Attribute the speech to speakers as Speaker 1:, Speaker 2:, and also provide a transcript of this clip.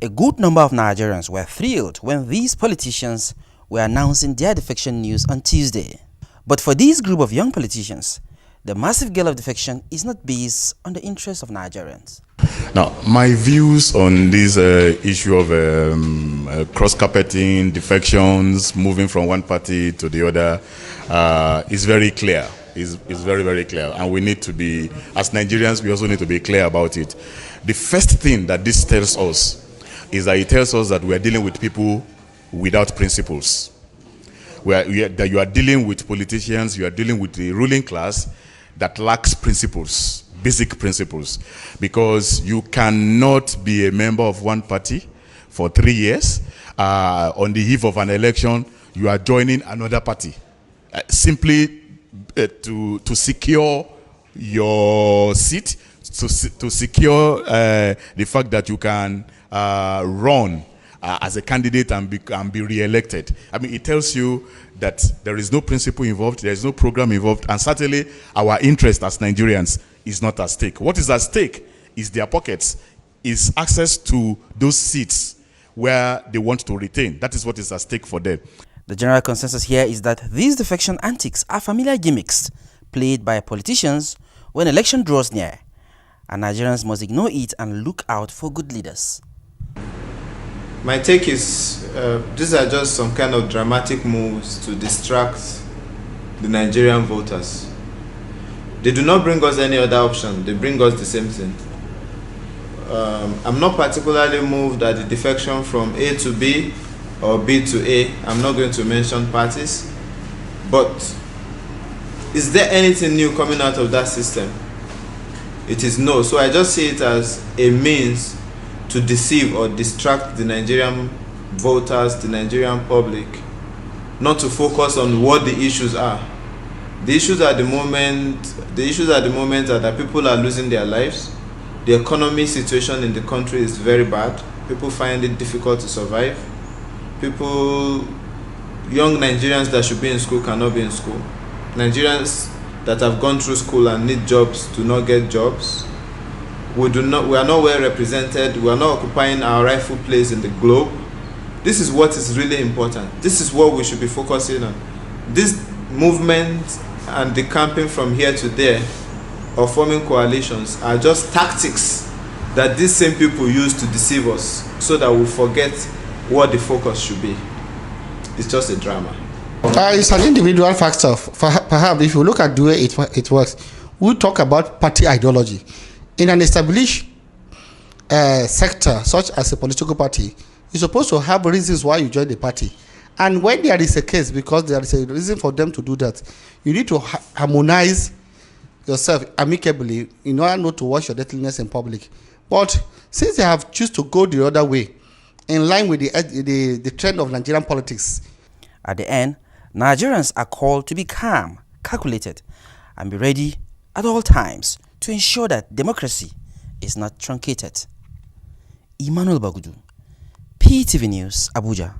Speaker 1: A good number of Nigerians were thrilled when these politicians were announcing their defection news on Tuesday. But for this group of young politicians, the massive gale of defection is not based on the interests of Nigerians.
Speaker 2: Now, my views on this issue of cross-carpeting, defections, moving from one party to the other is very clear. Is very, very clear. And we need to be, as Nigerians, we also need to be clear about it. The first thing that this tells us is that it tells us that we are dealing with people without principles. That you are dealing with politicians, you are dealing with the ruling class that lacks principles, basic principles. Because you cannot be a member of one party for 3 years. On the eve of an election, you are joining another party. Simply to secure your seat, to secure the fact that you can run as a candidate and be re-elected. I mean, it tells you that there is no principle involved, there is no program involved, and certainly our interest as Nigerians is not at stake. What is at stake is their pockets, is access to those seats where they want to retain. That is what is at stake for them.
Speaker 1: The general consensus here is that these defection antics are familiar gimmicks played by politicians when election draws near, and Nigerians must ignore it and look out for good leaders.
Speaker 3: My take is these are just some kind of dramatic moves to distract the Nigerian voters. They do not bring us any other option, they bring us the same thing. I'm not particularly moved at the defection from A to B or B to A. I'm not going to mention parties, but is there anything new coming out of that system? It is no. So I just see it as a means to deceive or distract the Nigerian voters, the Nigerian public, not to focus on what the issues are. The issues at the moment are that people are losing their lives. The economy situation in the country is very bad. People find it difficult to survive. Young Nigerians that should be in school cannot be in school. Nigerians that have gone through school and need jobs do not get jobs. We are not well represented. We are not occupying our rightful place in the globe. This is what is really important. This is what we should be focusing on. This movement and the camping from here to there or forming coalitions are just tactics that these same people use to deceive us so that we forget what the focus should be. It's just a drama.
Speaker 4: It's an individual factor. Perhaps if you look at the way it works, we talk about party ideology. In an established sector, such as a political party, you're supposed to have reasons why you join the party. And when there is a case, because there is a reason for them to do that, you need to harmonize yourself amicably in order not to watch your dirtiness in public. But since they have chosen to go the other way, in line with the trend of Nigerian politics.
Speaker 1: At the end, Nigerians are called to be calm, calculated, and be ready at all times to ensure that democracy is not truncated. Emmanuel Bagudu, PTV News, Abuja.